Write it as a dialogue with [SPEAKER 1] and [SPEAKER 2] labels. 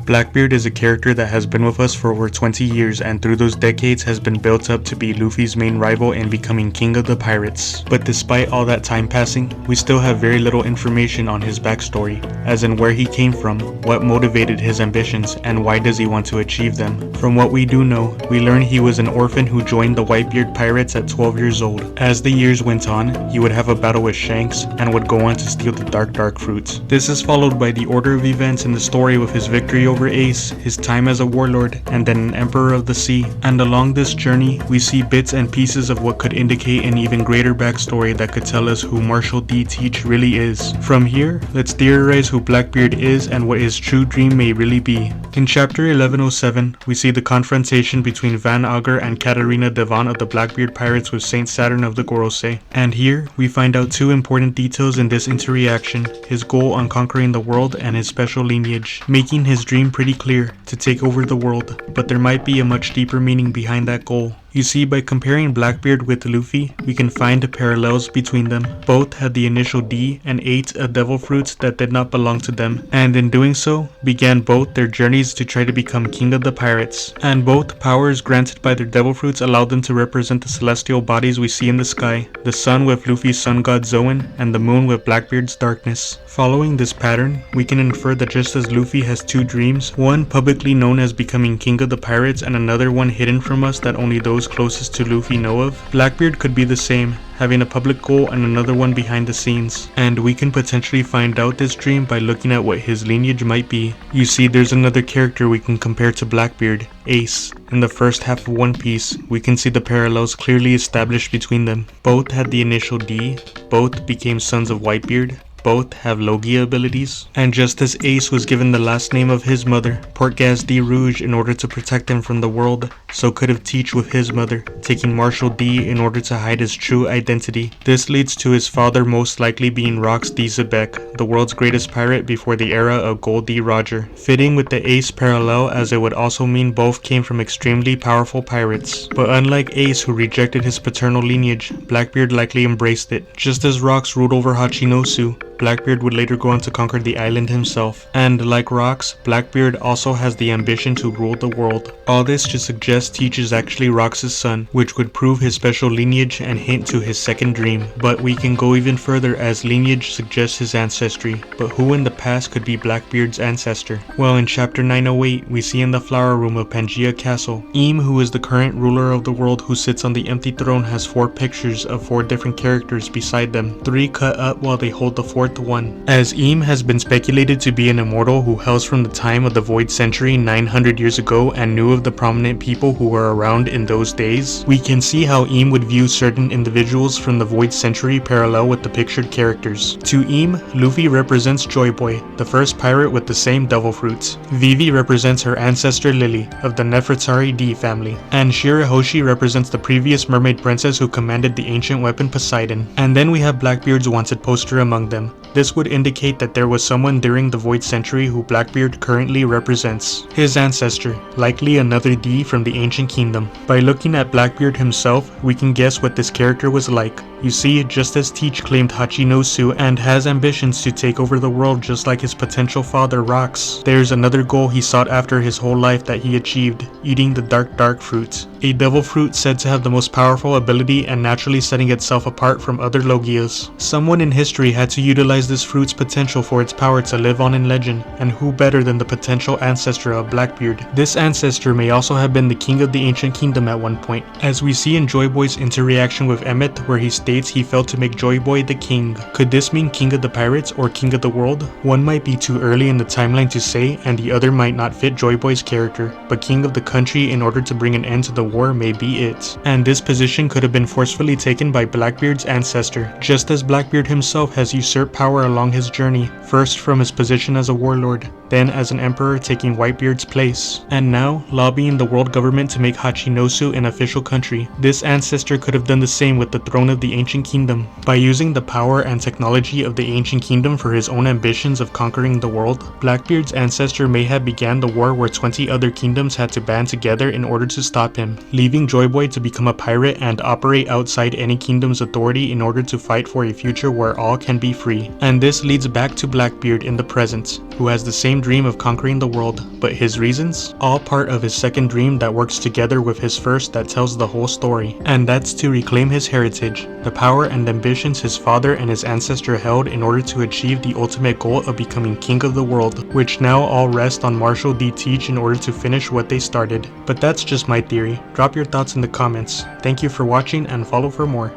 [SPEAKER 1] Blackbeard is a character that has been with us for over 20 years and through those decades has been built up to be Luffy's main rival in becoming king of the pirates. But despite all that time passing, we still have very little information on his backstory, as in where he came from, what motivated his ambitions, and why does he want to achieve them. From what we do know, we learn he was an orphan who joined the Whitebeard pirates at 12 years old. As the years went on, he would have a battle with Shanks and would go on to steal the dark fruits. This is followed by the order of events in the story with his victory over Ace, his time as a warlord, and then an emperor of the sea. And along this journey, we see bits and pieces of what could indicate an even greater backstory that could tell us who Marshal D. Teach really is. From here, let's theorize who Blackbeard is and what his true dream may really be. In chapter 1107, we see the confrontation between Van Augur and Katarina Devon of the Blackbeard pirates with Saint Saturn of the Gorosei. And here, we find out two important details in this interaction: his goal on conquering the world and his special lineage, making his dream pretty clear: to take over the world. But there might be a much deeper meaning behind that goal. You see, by comparing Blackbeard with Luffy, we can find parallels between them. Both had the initial D and ate a devil fruit that did not belong to them, and in doing so, began both their journeys to try to become king of the pirates. And both powers granted by their devil fruits allowed them to represent the celestial bodies we see in the sky, the sun with Luffy's sun god Zoan, and the moon with Blackbeard's darkness. Following this pattern, we can infer that just as Luffy has two dreams, one publicly known as becoming king of the pirates and another one hidden from us that only those closest to Luffy know of, Blackbeard could be the same, having a public goal and another one behind the scenes. And we can potentially find out this dream by looking at what his lineage might be. You see, there's another character we can compare to Blackbeard, Ace. In the first half of One Piece, we can see the parallels clearly established between them. Both had the initial D, both became sons of Whitebeard, both have Logia abilities, and just as Ace was given the last name of his mother, Portgas D. Rouge, in order to protect him from the world, so could have Teach with his mother, taking Marshal D in order to hide his true identity. This leads to his father most likely being Rox D. Zebek, the world's greatest pirate before the era of Gold D. Roger, fitting with the Ace parallel as it would also mean both came from extremely powerful pirates. But unlike Ace, who rejected his paternal lineage, Blackbeard likely embraced it. Just as Rox ruled over Hachinosu, Blackbeard would later go on to conquer the island himself. And like Rox, Blackbeard also has the ambition to rule the world. All this to suggest Teach is actually Rox's son, which would prove his special lineage and hint to his second dream. But we can go even further, as lineage suggests his ancestry. But who in the past could be Blackbeard's ancestor? Well, in chapter 908, we see in the flower room of Pangaea Castle, Eam, who is the current ruler of the world who sits on the empty throne, has 4 pictures of 4 different characters beside them, 3 cut up while they hold the 4th one. As Eam has been speculated to be an immortal who hails from the time of the Void Century 900 years ago and knew of the prominent people who were around in those days, we can see how Eam would view certain individuals from the Void Century parallel with the pictured characters. To Eam, Luffy represents Joy Boy, the first pirate with the same devil fruits. Vivi represents her ancestor Lily, of the Nefertari D family. And Shirahoshi represents the previous mermaid princess who commanded the ancient weapon Poseidon. And then we have Blackbeard's wanted poster among them. This would indicate that there was someone during the Void Century who Blackbeard currently represents. His ancestor, likely another D from the Ancient Kingdom. By looking at Blackbeard himself, we can guess what this character was like. You see, just as Teach claimed Hachinosu and has ambitions to take over the world just like his potential father Rox, there's another goal he sought after his whole life that he achieved: eating the dark fruit. A devil fruit said to have the most powerful ability and naturally setting itself apart from other Logias. Someone in history had to utilize this fruit's potential for its power to live on in legend, and who better than the potential ancestor of Blackbeard? This ancestor may also have been the king of the Ancient Kingdom at one point, as we see in Joy Boy's interaction with Emmett, where he states he felt to make Joy Boy the king. Could this mean king of the pirates or king of the world? One might be too early in the timeline to say, and the other might not fit Joy Boy's character, but king of the country in order to bring an end to the war may be it. And this position could have been forcefully taken by Blackbeard's ancestor, just as Blackbeard himself has usurped power along his journey, first from his position as a warlord, then as an emperor taking Whitebeard's place, and now lobbying the world government to make Hachinosu an official country. This ancestor could have done the same with the throne of the Ancient Kingdom. By using the power and technology of the Ancient Kingdom for his own ambitions of conquering the world, Blackbeard's ancestor may have began the war where 20 other kingdoms had to band together in order to stop him, leaving Joy Boy to become a pirate and operate outside any kingdom's authority in order to fight for a future where all can be free. And this leads back to Blackbeard in the present, who has the same dream of conquering the world, but his reasons? All part of his second dream that works together with his first that tells the whole story. And that's to reclaim his heritage, the power and ambitions his father and his ancestor held in order to achieve the ultimate goal of becoming king of the world, which now all rest on Marshall D. Teach in order to finish what they started. But that's just my theory. Drop your thoughts in the comments. Thank you for watching and follow for more.